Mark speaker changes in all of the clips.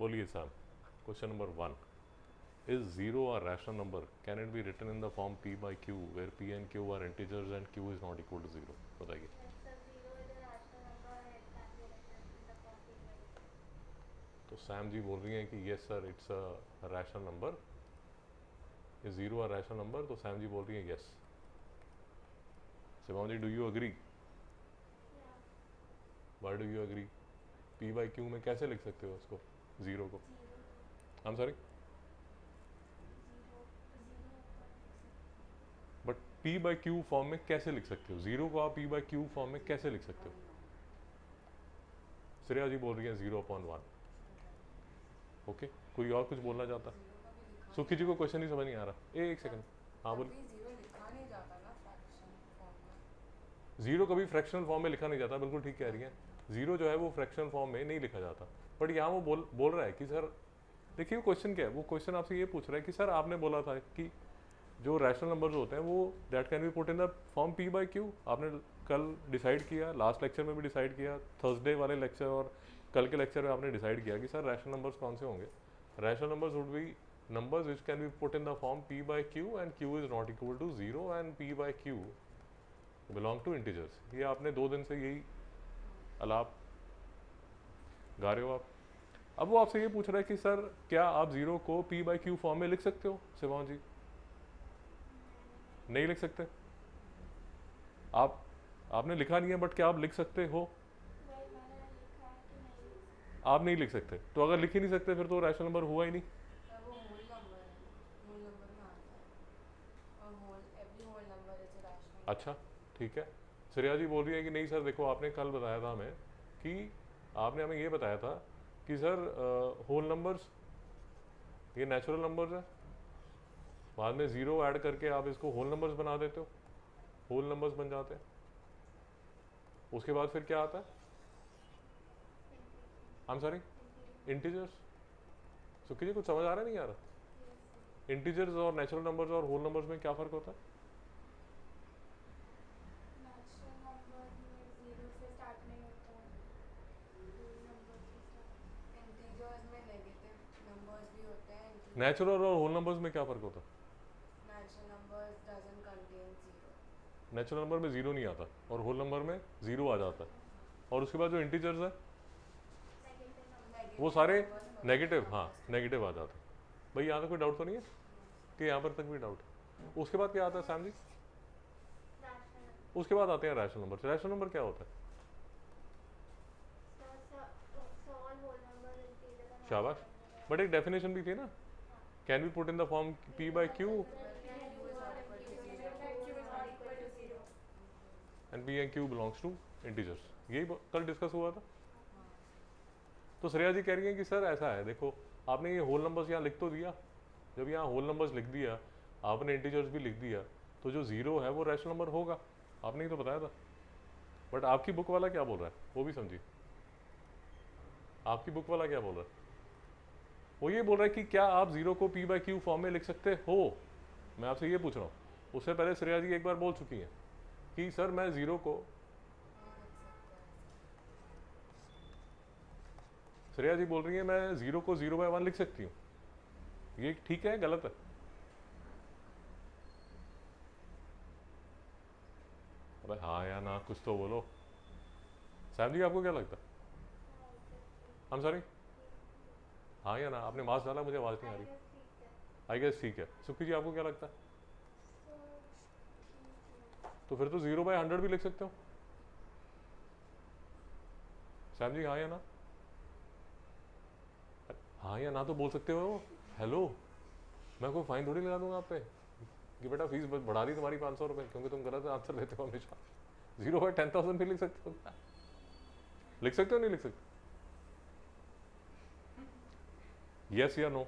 Speaker 1: बोलिए साहब, question number 1, is zero a rational number? Can it be written in the form p by q where p and q are integers and q is not equal to zero? बताइए। तो सैम जी बोल रही हैं कि yes sir it's a rational number. Is zero a rational number? तो सैम जी बोल रही हैं yes. Shivam ji, do you agree? Why do you agree? P by Q में कैसे लिख सकते हो उसको, ज़ीरो को? I am sorry, but P by Q form में कैसे लिख सकते हो? ज़ीरो को आप पी बाई क्यू फॉर्म में कैसे लिख सकते हो? श्रेया जी बोल रही हैं 0/1। ओके, कोई और कुछ बोलना चाहता? सुखी जी को क्वेश्चन ही समझ नहीं आ रहा। एक सेकंड, हाँ बोलिए। जीरो कभी फ्रैक्शनल फॉर्म में लिखा नहीं जाता, बिल्कुल ठीक कह रही हैं। जीरो जो है वो फ्रैक्शनल फॉर्म में नहीं लिखा जाता। बट यहाँ वो बोल रहा है कि सर, देखिए वो क्वेश्चन क्या है, वो क्वेश्चन आपसे ये पूछ रहा है कि सर आपने बोला था कि जो रैशनल नंबर्स होते हैं वो that can be put in the form p by Q. आपने कल डिसाइड किया, लास्ट लेक्चर में भी डिसाइड किया, थर्सडे वाले लेक्चर और कल के लेक्चर में आपने डिसाइड किया कि सर रैशनल नंबर्स कौन से होंगे। Rational numbers would be numbers which can be put in the form p by q and q is not equal to 0 and p by q belong to integers। ये आपने 2 दिन से यही अलाप गा रहे हो आप। अब वो आपसे ये पूछ रहा है कि सर क्या आप जीरो को p बाई क्यू फॉर्म में लिख सकते हो? शिवांग जी नहीं लिख सकते। आपने लिखा नहीं है, बट क्या आप लिख सकते हो? आप नहीं लिख सकते। तो अगर लिख ही नहीं सकते फिर तो रैशनल नंबर हुआ ही नहीं। अच्छा ठीक है। श्रेया जी बोल रही है कि नहीं सर देखो, आपने कल बताया था हमें कि आपने हमें ये बताया था कि सर होल नंबर्स ये नेचुरल नंबर्स है, बाद में ज़ीरो ऐड करके आप इसको होल नंबर्स बना देते हो, होल नंबर्स बन जाते हैं। उसके बाद फिर क्या आता है? आई एम सॉरी, इंटीजर्स। सुखी जी कुछ समझ आ रहा है नहीं आ रहा? इंटीजर्स और नेचुरल नंबर्स और होल नंबर्स में क्या फ़र्क होता है? नेचुरल और होल नंबर्स में क्या फ़र्क होता है? नेचुरल नंबर में ज़ीरो नहीं आता और होल नंबर में ज़ीरो आ जाता है। और उसके बाद जो इंटीजर्स है वो सारे नेगेटिव, हाँ नेगेटिव आ जाते हैं। भाई यहाँ तक कोई डाउट तो नहीं है कि यहाँ पर तक भी डाउट है? उसके बाद क्या आता है सैम जी? उसके बाद आते हैं रैशनल नंबर। रैशनल नंबर क्या होता है? शाबाश, बट एक डेफिनेशन भी थी ना, can be put in the form p by q and p and q belongs to integers. यही कल डिस्कस हुआ था। तो श्रेया जी कह रही है कि सर ऐसा है, देखो आपने ये होल नंबर्स यहाँ लिख तो दिया, जब यहाँ होल नंबर्स लिख दिया, आपने इंटीजर्स भी लिख दिया, तो जो ज़ीरो है वो रैशनल नंबर होगा। आपने ही तो बताया था। बट आपकी बुक वाला क्या बोल रहा है वो भी समझिए। आपकी बुक वाला क्या बोल रहा है? वो ये बोल रहा है कि क्या आप ज़ीरो को पी बाई क्यू फॉर्म में लिख सकते हो? मैं आपसे ये पूछ रहा हूँ। उससे पहले श्रेया जी एक बार बोल चुकी हैं कि सर मैं ज़ीरो को, श्रेया जी बोल रही है मैं ज़ीरो को 0/1 लिख सकती हूँ। ये ठीक है गलत है? अरे हाँ या ना कुछ तो बोलो। सैम जी आपको क्या लगता है? हम सॉरी, हाँ या ना? आपने मास्क डाला, मुझे आवाज़ नहीं आ रही। आई गेस ठीक है। सुखी जी आपको क्या लगता है? तो फिर तो 0/100 भी लिख सकते हो। सैम जी हाँ या ना? हाँ या ना तो बोल सकते हो। हेलो, मैं कोई फाइन थोड़ी लगा दूंगा आप पे कि बेटा फीस बढ़ा दी तुम्हारी 500 रुपये क्योंकि तुम गलत आंसर देते हो हमेशा। 0/10,000 भी लिख सकते हो। लिख सकते हो नहीं लिख सकते? यस या नो?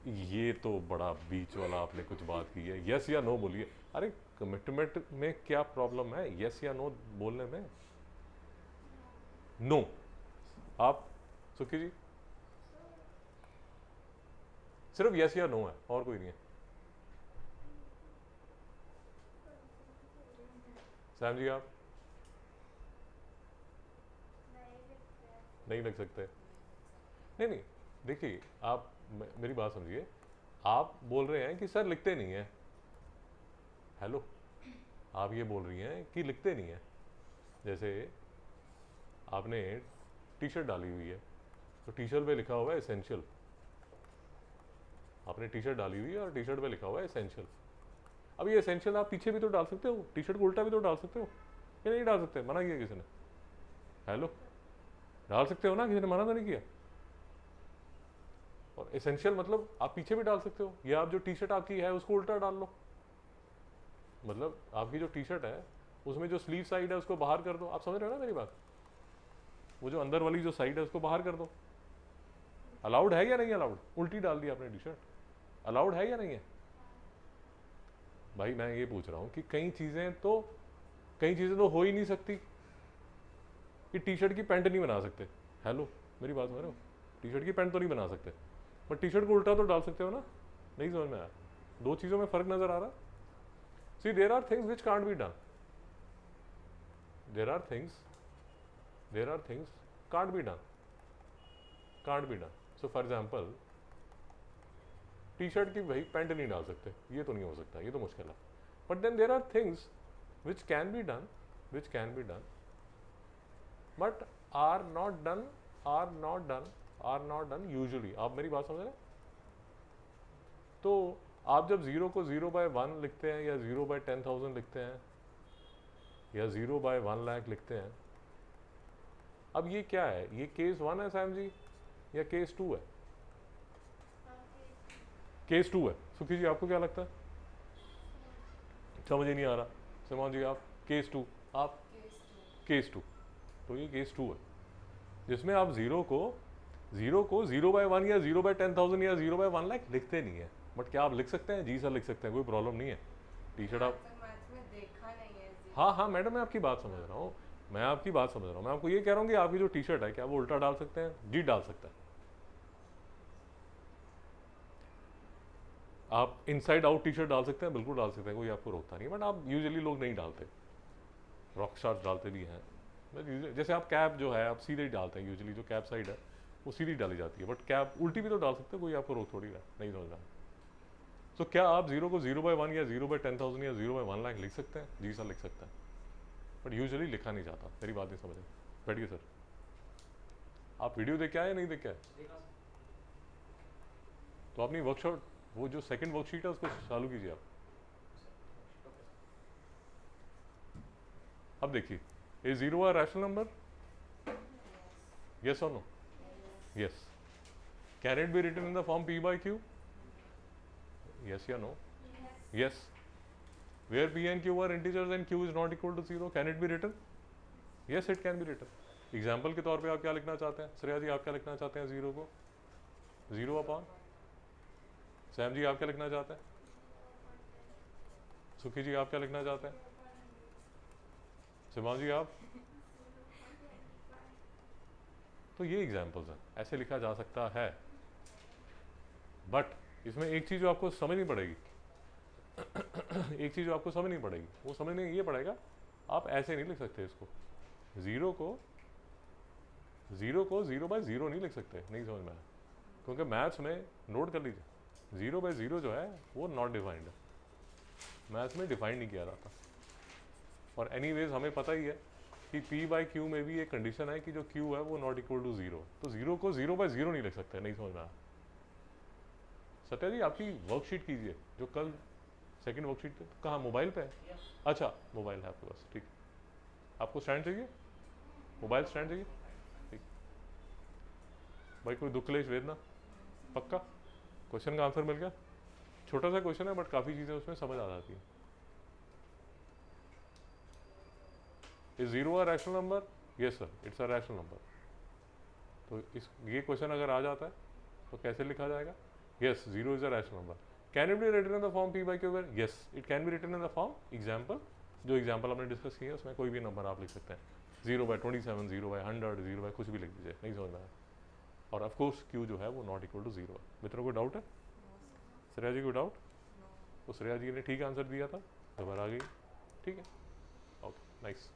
Speaker 1: ये तो बड़ा बीच वाला आपने कुछ बात की है। यस या नो बोलिए। अरे कमिटमेंट में क्या प्रॉब्लम है यस या नो बोलने में? नो। आप सुखी जी सिर्फ यस या नो है और कोई नहीं है। सैम जी आप? नहीं लिख सकते। नहीं नहीं, देखिए आप मेरी बात समझिए, आप बोल रहे हैं कि सर लिखते नहीं है। हेलो, आप ये बोल रही हैं कि लिखते नहीं है। जैसे आपने टी शर्ट डाली हुई है, तो टी शर्ट पे लिखा हुआ है एसेंशियल। आपने टी शर्ट डाली हुई है और टी शर्ट पे लिखा हुआ है एसेंशियल। अब ये एसेंशियल आप पीछे भी तो डाल सकते हो, टी शर्ट को उल्टा भी तो डाल सकते हो, ये नहीं डाल सकते? मना किया किसी ने? हेलो, डाल सकते हो ना, किसी ने मना तो नहीं किया। और एसेंशियल मतलब आप पीछे भी डाल सकते हो, या आप जो टी शर्ट आपकी है उसको उल्टा डाल लो। मतलब आपकी जो टी शर्ट है उसमें जो स्लीव साइड है उसको बाहर कर दो। आप समझ रहे हो ना मेरी बात? वो जो अंदर वाली जो साइड है उसको बाहर कर दो। अलाउड है या नहीं अलाउड? उल्टी डाल दी आपने टी शर्ट, अलाउड है या नहीं है? भाई मैं ये पूछ रहा हूँ कि कई चीज़ें तो हो ही नहीं सकती। कि टी शर्ट की पैंट नहीं बना सकते। हेलो, मेरी बात समझ रहे हो? टी शर्ट की पैंट तो नहीं बना सकते, बट टी शर्ट को उल्टा तो डाल सकते हो ना? नहीं समझ में आया? दो चीज़ों में फ़र्क नज़र आ रहा? See there are things which can't be done, there are things can't be done. So for example, T shirt की भाई पैंट नहीं डाल सकते, ये तो नहीं हो सकता, ये तो मुश्किल है। But then there are things which can be done but are not done usually. आप मेरी बात समझ रहे हैं? तो आप जब 0 को 0/1 लिखते हैं, या 0/10,000 लिखते हैं, या 0/1 लाख लिखते हैं, अब ये क्या है? ये केस 1 है सैम जी, या केस 2 है? केस 2 है। सुखी जी आपको क्या लगता है? समझ ही नहीं आ रहा। सिमोन जी आप केस 2, आप केस 2। तो ये केस 2 है, जिसमें आप 0 को 0/1 या 0/10,000 या 0/1 लाख लिखते नहीं है। बट क्या आप लिख सकते हैं? जी सर लिख सकते हैं, कोई प्रॉब्लम नहीं है। टी शर्ट आप, हाँ हाँ मैडम, मैं आपकी बात समझ रहा हूँ, मैं आपको ये कह रहा हूँ कि आपकी जो टी शर्ट है क्या वो उल्टा डाल सकते हैं? जी डाल सकता है। आप इनसाइड आउट टी शर्ट डाल सकते हैं, बिल्कुल डाल सकते हैं, कोई आपको रोकता नहीं। बट आप यूजुअली लोग नहीं डालते, रॉक स्टार्स डालते भी हैं। जैसे आप कैप जो है आप सीधे ही डालते हैं, यूजुअली जो कैप साइड है वो सीधी डाली जाती है, बट कैप उल्टी भी तो डाल सकते हैं, कोई आपको रोक थोड़ी रहा। नहीं समझ रहा। तो क्या आप 0 को 0/1 या 0/10,000 या 0/1 लाख लिख सकते हैं? जी सर लिख सकते हैं, बट यूजुअली लिखा नहीं जाता। मेरी बात नहीं समझ रहे? बैठिए सर। आप वीडियो देख के आए या नहीं देख के आए? तो अपनी वर्कशॉप, वो जो सेकंड वर्कशीट है उसको चालू कीजिए आप। अब देखिए, is 0 a rational number? Yes or no? Yes. Can it be written in the form p/q? Yes or no? Yes. Where p and q are integers and q is not equal to 0, can it be written? Yes, it can be written. Example के तौर पे आप क्या लिखना चाहते हैं? श्रेया जी आप क्या लिखना चाहते हैं? 0 को 0/? सैम जी आप क्या लिखना चाहते हैं? सुखी जी आप क्या लिखना चाहते हैं? सिमान जी आप? तो ये एग्जाम्पल्स हैं, ऐसे लिखा जा सकता है। बट इसमें एक चीज़ जो आपको समझनी पड़ेगी वो समझने ये पड़ेगा, आप ऐसे नहीं लिख सकते इसको। 0 को 0/0 नहीं लिख सकते, नहीं समझ में आया? क्योंकि मैथ्स में नोट कर लीजिए, 0/0 जो है वो नॉट डिफाइंड है, मैथ्स में डिफाइंड नहीं किया जाता। और एनीवेज हमें पता ही है कि p/q में भी एक कंडीशन है कि जो q है वो नॉट इक्वल टू 0। तो 0 को 0/0 नहीं लिख सकते, नहीं समझ में आया? सत्या जी आपकी वर्कशीट कीजिए, जो कल सेकंड वर्कशीट पे कहाँ, मोबाइल पे है? अच्छा मोबाइल है आपके पास, ठीक। आपको स्टैंड चाहिए? मोबाइल स्टैंड चाहिए? ठीक भाई, कोई दुख क्लेश वेदना? पक्का? क्वेश्चन का आंसर मिल गया? छोटा सा क्वेश्चन है बट काफ़ी चीज़ें उसमें समझ आ जाती है। Is 0 a rational number? Yes sir, it's a rational number. तो ये क्वेश्चन अगर आ जाता है तो कैसे लिखा जाएगा? Yes, 0 is a rational number. Can it be written in the form p/q? Yes, it can be written in the form example. जो एग्जाम्पल आपने डिस्कस किया है उसमें कोई भी नंबर आप लिख सकते हैं, 0/27, 0/100, 0 कुछ भी लिख दीजिए, नहीं समझ में आया? और ऑफकोर्स q जो है वो नॉट इक्वल टू 0 है। मित्रों को डाउट है? श्रेया जी को डाउट? तो श्रेया जी ने ठीक आंसर दिया था, दोबारा आ गई, ठीक है, ओके नाइस।